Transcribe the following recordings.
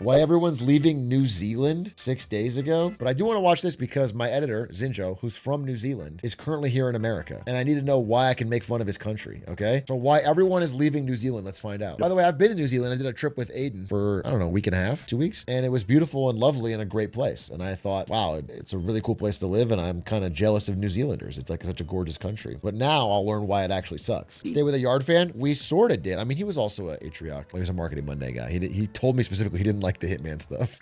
Why everyone's leaving New Zealand 6 days ago. But I do want to watch this because my editor, Zinjo, who's from New Zealand, is currently here in America. And I need to know why I can make fun of his country, okay? So why everyone is leaving New Zealand, let's find out. By the way, I've been to New Zealand. I did a trip with Aiden for, I don't know, a week and a half, 2 weeks. And it was beautiful and lovely and a great place. And I thought, wow, it's a really cool place to live. And I'm kind of jealous of New Zealanders. It's like such a gorgeous country. But now I'll learn why it actually sucks. Stay with a yard fan? We sort of did. I mean, he was also a Atrioc. He was a Marketing Monday guy. He told me specifically he didn't like the Hitman stuff.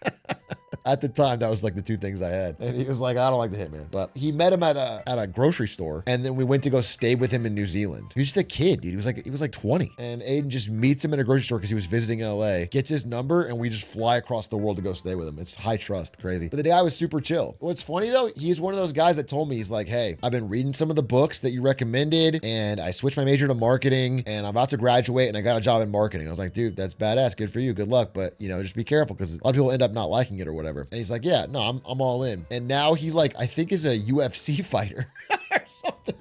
At the time, that was like the two things I had. And he was like, I don't like the Hitman. But he met him at a grocery store. And then we went to go stay with him in New Zealand. He was just a kid, dude. He was like 20. And Aiden just meets him in a grocery store because he was visiting LA, gets his number, and we just fly across the world to go stay with him. It's high trust, crazy. But the guy was super chill. What's funny though, he's one of those guys that told me, he's like, hey, I've been reading some of the books that you recommended, and I switched my major to marketing, and I'm about to graduate, and I got a job in marketing. I was like, dude, that's badass. Good for you. Good luck. But, just be careful because a lot of people end up not liking it or whatever. And he's like, yeah, no, I'm all in. And now he's like, I think is a UFC fighter or something.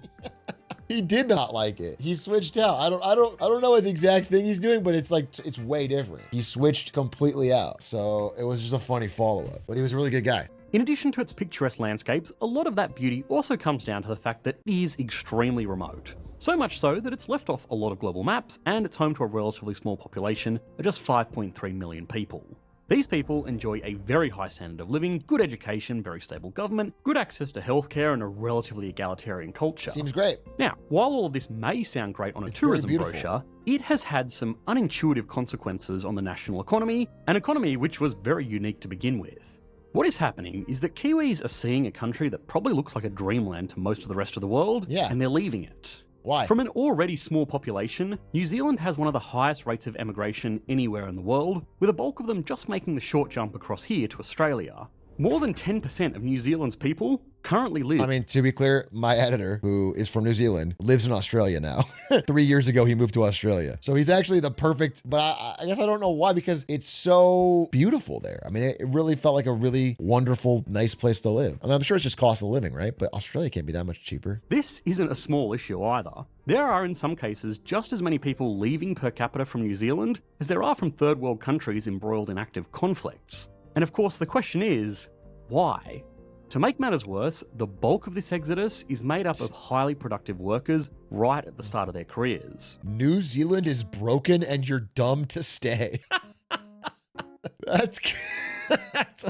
He did not like it. He switched out. I don't know his exact thing he's doing, but it's way different. He switched completely out. So it was just a funny follow-up, but he was a really good guy. In addition to its picturesque landscapes, a lot of that beauty also comes down to the fact that it is extremely remote. So much so that it's left off a lot of global maps, and it's home to a relatively small population of just 5.3 million people. These people enjoy a very high standard of living, good education, very stable government, good access to healthcare, and a relatively egalitarian culture. Seems great. Now, while all of this may sound great on a tourism brochure, it has had some unintuitive consequences on the national economy, an economy which was very unique to begin with. What is happening is that Kiwis are seeing a country that probably looks like a dreamland to most of the rest of the world, and they're leaving it. Why? From an already small population, New Zealand has one of the highest rates of emigration anywhere in the world, with a bulk of them just making the short jump across here to Australia. More than 10% of New Zealand's people currently live. I mean, to be clear, my editor, who is from New Zealand, lives in Australia now. 3 years ago, he moved to Australia. So he's actually the perfect, but I guess I don't know why, because it's so beautiful there. I mean, it really felt like a really wonderful, nice place to live. I mean, I'm sure it's just cost of living, right? But Australia can't be that much cheaper. This isn't a small issue either. There are, in some cases, just as many people leaving per capita from New Zealand as there are from third world countries embroiled in active conflicts. And of course, the question is, why? To make matters worse, the bulk of this exodus is made up of highly productive workers right at the start of their careers. New Zealand is broken and you're dumb to stay. That's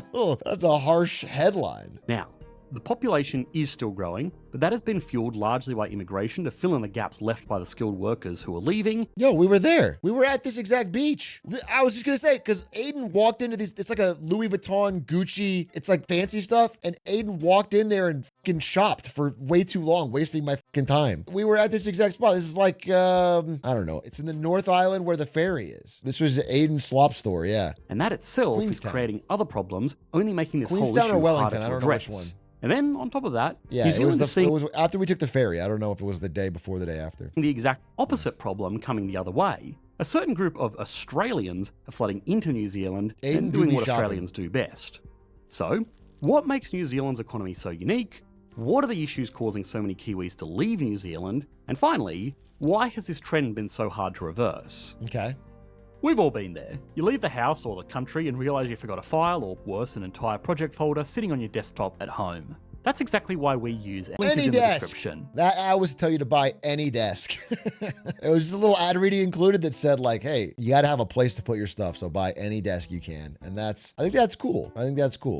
a harsh headline. Now, the population is still growing, but that has been fueled largely by immigration to fill in the gaps left by the skilled workers who are leaving. Yo, we were there. We were at this exact beach. I was just gonna say, because Aiden walked into these, it's like a Louis Vuitton, Gucci, it's like fancy stuff, and Aiden walked in there and fucking shopped for way too long, wasting my fucking time. We were at this exact spot. This is like, I don't know. It's in the North Island where the ferry is. This was Aiden's slop store, yeah. And that itself is creating other problems, only making this whole issue Queenstown or harder Wellington, to I don't know address. which one. And then, on top of that, Yeah, New it Zealand is seeing was after we took the ferry. I don't know if it was the day before, the day after. the exact opposite problem coming the other way. A certain group of Australians are flooding into New Zealand and doing what Australians do best. So, what makes New Zealand's economy so unique? What are the issues causing so many Kiwis to leave New Zealand? And finally, why has this trend been so hard to reverse? Okay. We've all been there. You leave the house or the country and realise you forgot a file, or worse, an entire project folder sitting on your desktop at home. That's exactly why we use links in the description. That I always tell you to buy any desk. It was just a little ad reading included that said like, hey, you got to have a place to put your stuff, so buy any desk you can. And I think that's cool.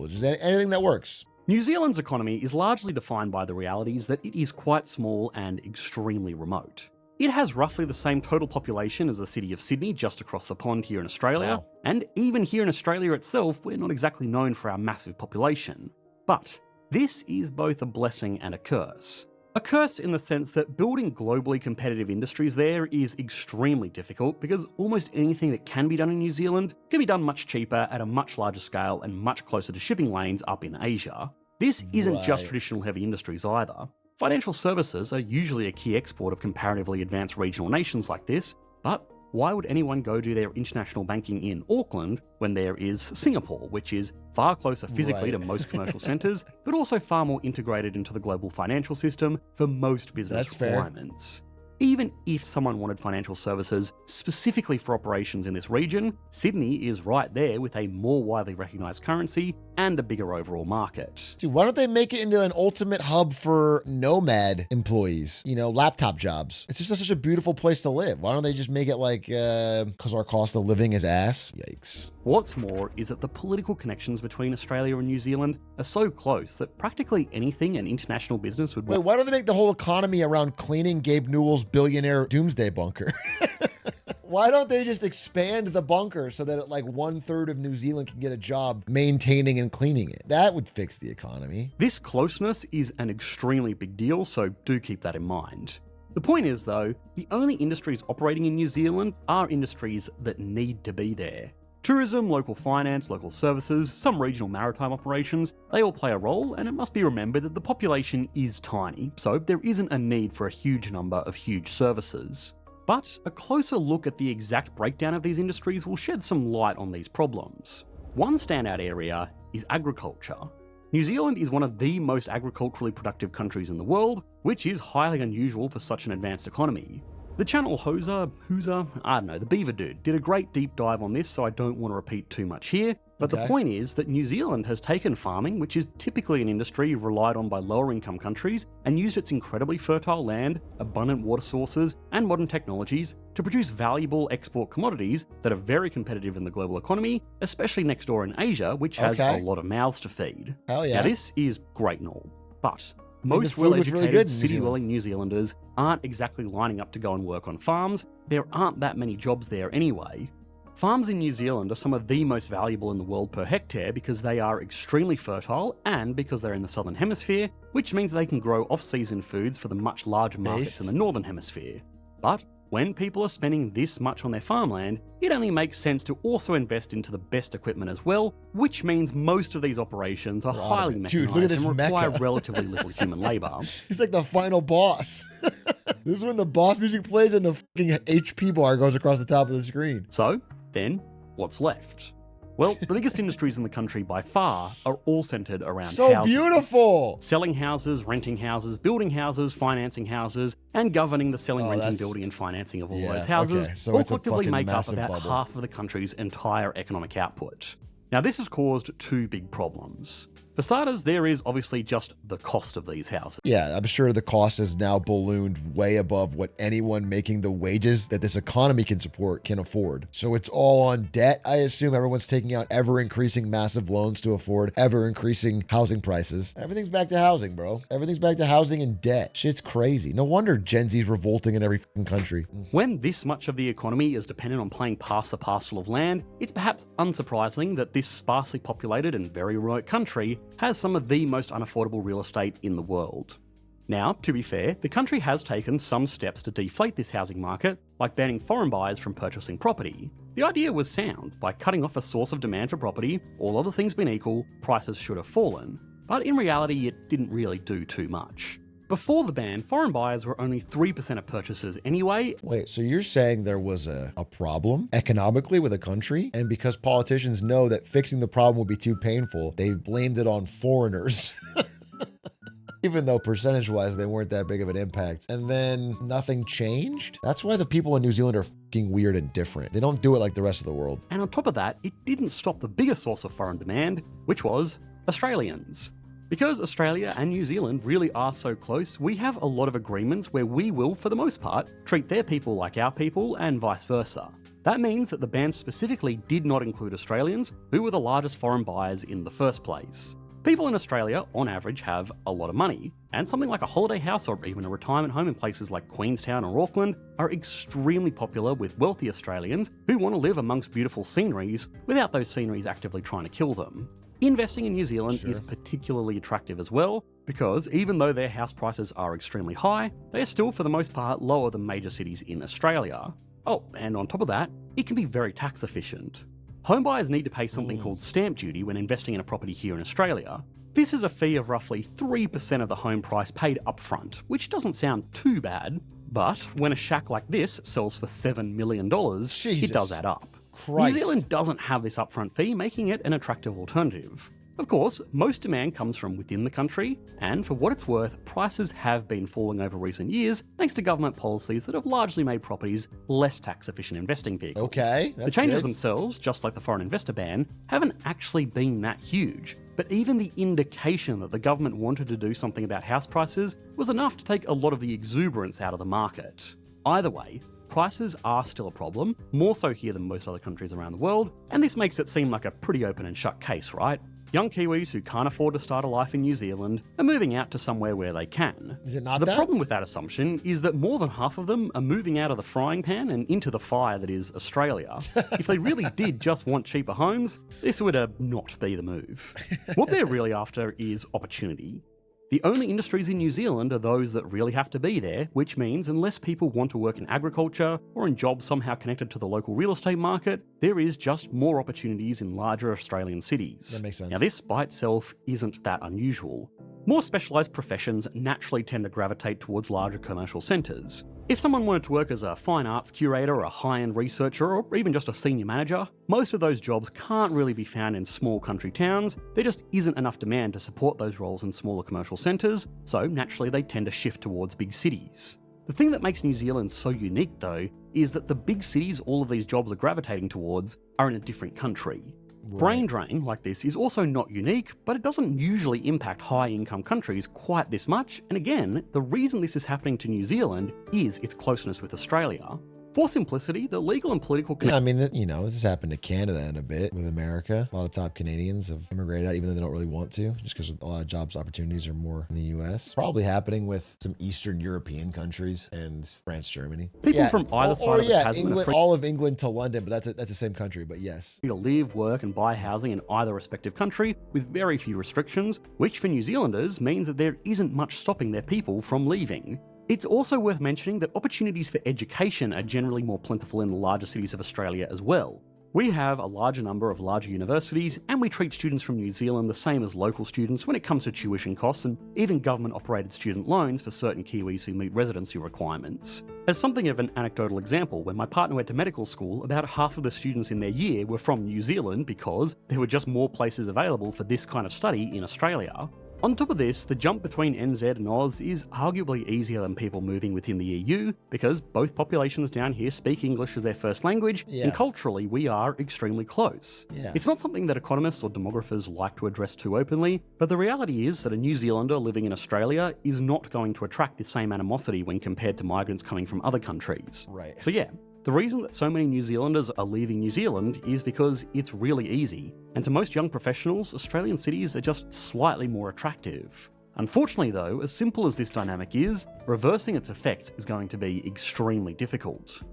Just anything that works. New Zealand's economy is largely defined by the realities that it is quite small and extremely remote. It has roughly the same total population as the city of Sydney just across the pond here in Australia, and even here in Australia itself, we're not exactly known for our massive population. But this is both a blessing and a curse. A curse in the sense that building globally competitive industries there is extremely difficult because almost anything that can be done in New Zealand can be done much cheaper at a much larger scale and much closer to shipping lanes up in Asia. This isn't just traditional heavy industries either. Financial services are usually a key export of comparatively advanced regional nations like this, but why would anyone go do their international banking in Auckland when there is Singapore, which is far closer physically to most commercial centres, but also far more integrated into the global financial system for most business requirements? Even if someone wanted financial services specifically for operations in this region, Sydney is right there with a more widely recognised currency and a bigger overall market. Dude, why don't they make it into an ultimate hub for nomad employees? You know, laptop jobs. It's just such a beautiful place to live. Why don't they just make it like, because our cost of living is ass? Yikes. What's more is that the political connections between Australia and New Zealand are so close that practically anything an international business would Wait, why don't they make the whole economy around cleaning Gabe Newell's billionaire doomsday bunker? Why don't they just expand the bunker so that like 1/3 of New Zealand can get a job maintaining and cleaning it? That would fix the economy. This closeness is an extremely big deal, so do keep that in mind. The point is, though, the only industries operating in New Zealand are industries that need to be there. Tourism, local finance, local services, some regional maritime operations, they all play a role, and it must be remembered that the population is tiny, so there isn't a need for a huge number of huge services. But a closer look at the exact breakdown of these industries will shed some light on these problems. One standout area is agriculture. New Zealand is one of the most agriculturally productive countries in the world, which is highly unusual for such an advanced economy. The channel Hooser, I don't know, the Beaver Dude, did a great deep dive on this, so I don't want to repeat too much here. But the point is that New Zealand has taken farming, which is typically an industry relied on by lower income countries, and used its incredibly fertile land, abundant water sources, and modern technologies to produce valuable export commodities that are very competitive in the global economy, especially next door in Asia, which has a lot of mouths to feed. Hell yeah. Now this is great and all, but most well-educated, city-dwelling New Zealanders aren't exactly lining up to go and work on farms. There aren't that many jobs there anyway. Farms in New Zealand are some of the most valuable in the world per hectare because they are extremely fertile and because they're in the southern hemisphere, which means they can grow off-season foods for the much larger markets in the northern hemisphere. But when people are spending this much on their farmland, it only makes sense to also invest into the best equipment as well, which means most of these operations are highly mechanized and require relatively little human labor. He's like the final boss. This is when the boss music plays and the fucking HP bar goes across the top of the screen. So, then, what's left? Well, the biggest industries in the country by far are all centered around housing. So beautiful! Selling houses, renting houses, building houses, financing houses, and governing the selling, renting, building, and financing of all those houses, so all collectively make up about bubble. half of the country's entire economic output. Now, this has caused two big problems. For starters, there is obviously just the cost of these houses. Yeah, I'm sure the cost has now ballooned way above what anyone making the wages that this economy can support can afford. So it's all on debt. I assume everyone's taking out ever-increasing massive loans to afford ever-increasing housing prices. Everything's back to housing, bro. Everything's back to housing and debt. Shit's crazy. No wonder Gen Z's revolting in every fucking country. When this much of the economy is dependent on playing pass a parcel of land, it's perhaps unsurprising that this sparsely populated and very remote country has some of the most unaffordable real estate in the world. Now, to be fair, the country has taken some steps to deflate this housing market, like banning foreign buyers from purchasing property. The idea was sound. By cutting off a source of demand for property, all other things being equal, prices should have fallen. But in reality, it didn't really do too much. Before the ban, foreign buyers were only 3% of purchases anyway. Wait, so you're saying there was a problem economically with a country? And because politicians know that fixing the problem would be too painful, they blamed it on foreigners. Even though percentage-wise they weren't that big of an impact. And then nothing changed? That's why the people in New Zealand are fucking weird and different. They don't do it like the rest of the world. And on top of that, it didn't stop the biggest source of foreign demand, which was Australians. Because Australia and New Zealand really are so close, we have a lot of agreements where we will, for the most part, treat their people like our people and vice versa. That means that the ban specifically did not include Australians, who were the largest foreign buyers in the first place. People in Australia, on average, have a lot of money, and something like a holiday house or even a retirement home in places like Queenstown or Auckland are extremely popular with wealthy Australians who want to live amongst beautiful sceneries without those sceneries actively trying to kill them. Investing in New Zealand is particularly attractive as well, because even though their house prices are extremely high, they are still for the most part lower than major cities in Australia. Oh, and on top of that, it can be very tax efficient. Homebuyers need to pay something called stamp duty when investing in a property here in Australia. This is a fee of roughly 3% of the home price paid upfront, which doesn't sound too bad, but when a shack like this sells for $7 million, it does add up. Christ. New Zealand doesn't have this upfront fee, making it an attractive alternative. Of course, most demand comes from within the country, and for what it's worth, prices have been falling over recent years thanks to government policies that have largely made properties less tax-efficient investing vehicles. Okay, the that's changes good. themselves, just like the foreign investor ban, haven't actually been that huge. But even the indication that the government wanted to do something about house prices was enough to take a lot of the exuberance out of the market. Either way, prices are still a problem, more so here than most other countries around the world, and this makes it seem like a pretty open and shut case, right? Young Kiwis who can't afford to start a life in New Zealand are moving out to somewhere where they can. Is it not The that? problem with that assumption is that more than half of them are moving out of the frying pan and into the fire that is Australia. If they really did just want cheaper homes, this would not be the move. What they're really after is opportunity. The only industries in New Zealand are those that really have to be there, which means unless people want to work in agriculture or in jobs somehow connected to the local real estate market, there is just more opportunities in larger Australian cities. That makes sense. Now, this by itself isn't that unusual. More specialised professions naturally tend to gravitate towards larger commercial centres. If someone wanted to work as a fine arts curator or a high-end researcher or even just a senior manager, most of those jobs can't really be found in small country towns. There just isn't enough demand to support those roles in smaller commercial centres, so naturally they tend to shift towards big cities. The thing that makes New Zealand so unique though is that the big cities all of these jobs are gravitating towards are in a different country. Brain drain like this is also not unique, but it doesn't usually impact high-income countries quite this much, and again, the reason this is happening to New Zealand is its closeness with Australia. For simplicity, the legal and political Yeah, I mean, this has happened to Canada in a bit with America. A lot of top Canadians have immigrated out even though they don't really want to, just because a lot of jobs opportunities are more in the U.S. Probably happening with some Eastern European countries and France, Germany. People from either side of the Tasman are England, free all of England to London, but that's the same country, but yes. to live, work and buy housing in either respective country with very few restrictions, which for New Zealanders means that there isn't much stopping their people from leaving. It's also worth mentioning that opportunities for education are generally more plentiful in the larger cities of Australia as well. We have a larger number of larger universities, and we treat students from New Zealand the same as local students when it comes to tuition costs and even government-operated student loans for certain Kiwis who meet residency requirements. As something of an anecdotal example, when my partner went to medical school, about half of the students in their year were from New Zealand because there were just more places available for this kind of study in Australia. On top of this, the jump between NZ and Oz is arguably easier than people moving within the EU because both populations down here speak English as their first language, and culturally we are extremely close. It's not something that economists or demographers like to address too openly, but the reality is that a New Zealander living in Australia is not going to attract the same animosity when compared to migrants coming from other countries. Right. So yeah, the reason that so many New Zealanders are leaving New Zealand is because it's really easy, and to most young professionals, Australian cities are just slightly more attractive. Unfortunately though, as simple as this dynamic is, reversing its effects is going to be extremely difficult.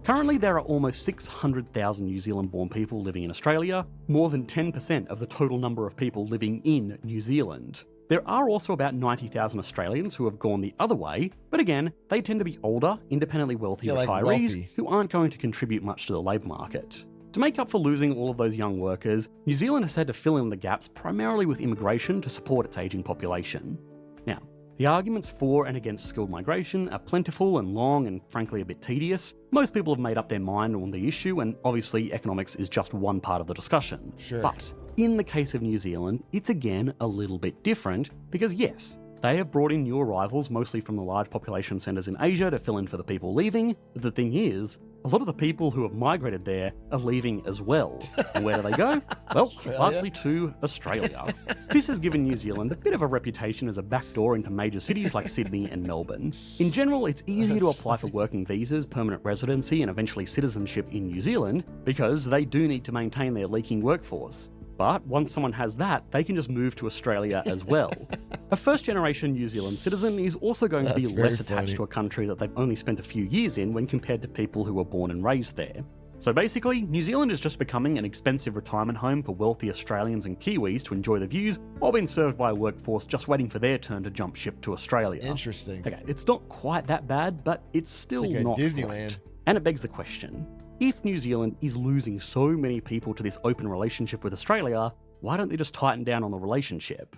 Currently there are almost 600,000 New Zealand-born people living in Australia, more than 10% of the total number of people living in New Zealand. There are also about 90,000 Australians who have gone the other way, but again, they tend to be older, independently wealthy retirees who aren't going to contribute much to the labour market. To make up for losing all of those young workers, New Zealand has had to fill in the gaps primarily with immigration to support its ageing population. Now, the arguments for and against skilled migration are plentiful and long and frankly a bit tedious. Most people have made up their mind on the issue, and obviously economics is just one part of the discussion. Sure. But in the case of New Zealand, it's again a little bit different because yes, they have brought in new arrivals mostly from the large population centres in Asia to fill in for the people leaving, but the thing is, a lot of the people who have migrated there are leaving as well. And where do they go? Well, largely to Australia. This has given New Zealand a bit of a reputation as a backdoor into major cities like Sydney and Melbourne. In general, it's easy to apply for working visas, permanent residency and eventually citizenship in New Zealand because they do need to maintain their leaking workforce. But once someone has that, they can just move to Australia as well. A first-generation New Zealand citizen is also going to be less attached to a country that they've only spent a few years in when compared to people who were born and raised there. So basically, New Zealand is just becoming an expensive retirement home for wealthy Australians and Kiwis to enjoy the views while being served by a workforce just waiting for their turn to jump ship to Australia. Interesting. Okay, it's not quite that bad, but it's still like not Disneyland. great. And it begs the question, if New Zealand is losing so many people to this open relationship with Australia, why don't they just tighten down on the relationship?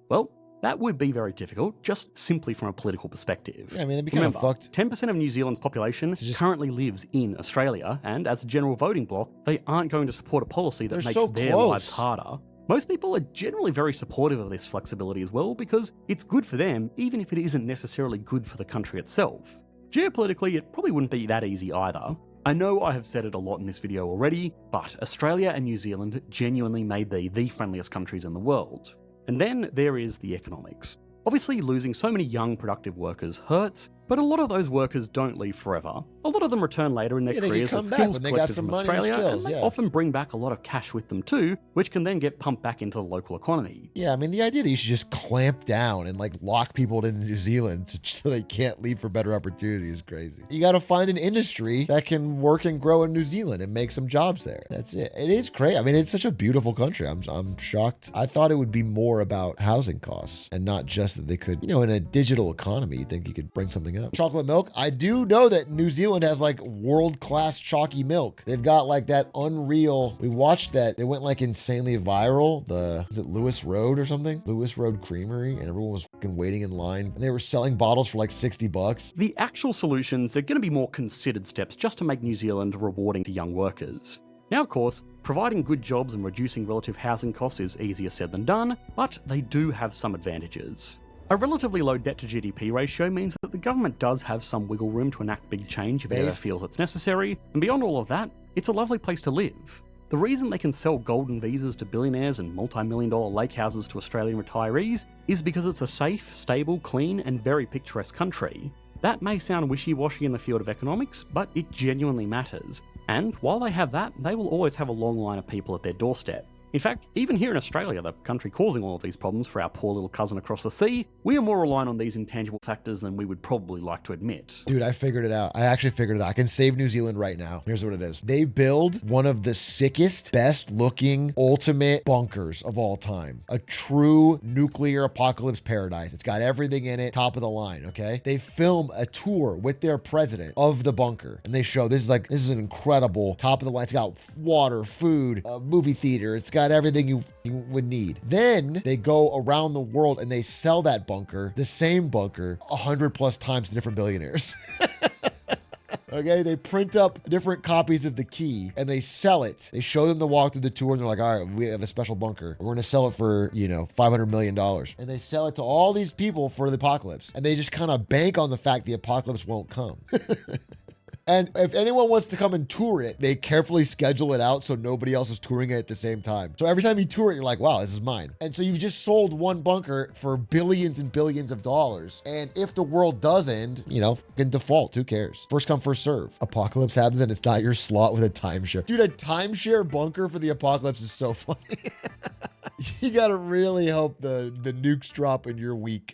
Well, that would be very difficult, just simply from a political perspective. Yeah, I mean, they'd be kind of fucked. 10% of New Zealand's population currently lives in Australia, and as a general voting bloc, they aren't going to support a policy that makes their lives harder. Most people are generally very supportive of this flexibility as well because it's good for them even if it isn't necessarily good for the country itself. Geopolitically, it probably wouldn't be that easy either. I know I have said it a lot in this video already, but Australia and New Zealand genuinely may be the friendliest countries in the world. And then there is the economics. Obviously, losing so many young, productive workers hurts, but a lot of those workers don't leave forever. A lot of them return later in their careers with skills collected from Australia, and they often bring back a lot of cash with them too, which can then get pumped back into the local economy. Yeah, I mean, the idea that you should just clamp down and like lock people into New Zealand so they can't leave for better opportunities is crazy. You got to find an industry that can work and grow in New Zealand and make some jobs there. That's it. It is great. I mean, it's such a beautiful country. I'm shocked. I thought it would be more about housing costs and not just that they could, in a digital economy, you think you could bring something up. Chocolate milk. I do know that New Zealand has like world-class chalky milk. They've got like that unreal, we watched that, it went like insanely viral, is it Lewis Road or something? Lewis Road Creamery, and everyone was fucking waiting in line, and they were selling bottles for like $60. The actual solutions are going to be more considered steps just to make New Zealand rewarding to young workers. Now, of course, providing good jobs and reducing relative housing costs is easier said than done, but they do have some advantages. A relatively low debt to GDP ratio means that the government does have some wiggle room to enact big change if it ever feels it's necessary, and beyond all of that, it's a lovely place to live. The reason they can sell golden visas to billionaires and multi-million-dollar lake houses to Australian retirees is because it's a safe, stable, clean, and very picturesque country. That may sound wishy-washy in the field of economics, but it genuinely matters. And while they have that, they will always have a long line of people at their doorstep. In fact, even here in Australia, the country causing all of these problems for our poor little cousin across the sea, we are more reliant on these intangible factors than we would probably like to admit. Dude, I figured it out. I actually figured it out. I can save New Zealand right now. Here's what it is. They build one of the sickest, best looking, ultimate bunkers of all time. A true nuclear apocalypse paradise. It's got everything in it, top of the line, okay? They film a tour with their president of the bunker, and they show this is an incredible top of the line. It's got water, food, a movie theater. It's got everything you would need. Then they go around the world and they sell that bunker, the same bunker, 100+ times to different billionaires. Okay, they print up different copies of the key and they sell it. They show them the walk through the tour and they're like, all right, we have a special bunker. We're going to sell it for, $500 million. And they sell it to all these people for the apocalypse. And they just kind of bank on the fact the apocalypse won't come. And if anyone wants to come and tour it, they carefully schedule it out so nobody else is touring it at the same time. So every time you tour it, you're like, wow, this is mine. And so you've just sold one bunker for billions and billions of dollars. And if the world does end, can default. Who cares? First come, first serve. Apocalypse happens and it's not your slot with a timeshare. Dude, a timeshare bunker for the apocalypse is so funny. You gotta really hope the nukes drop in your week.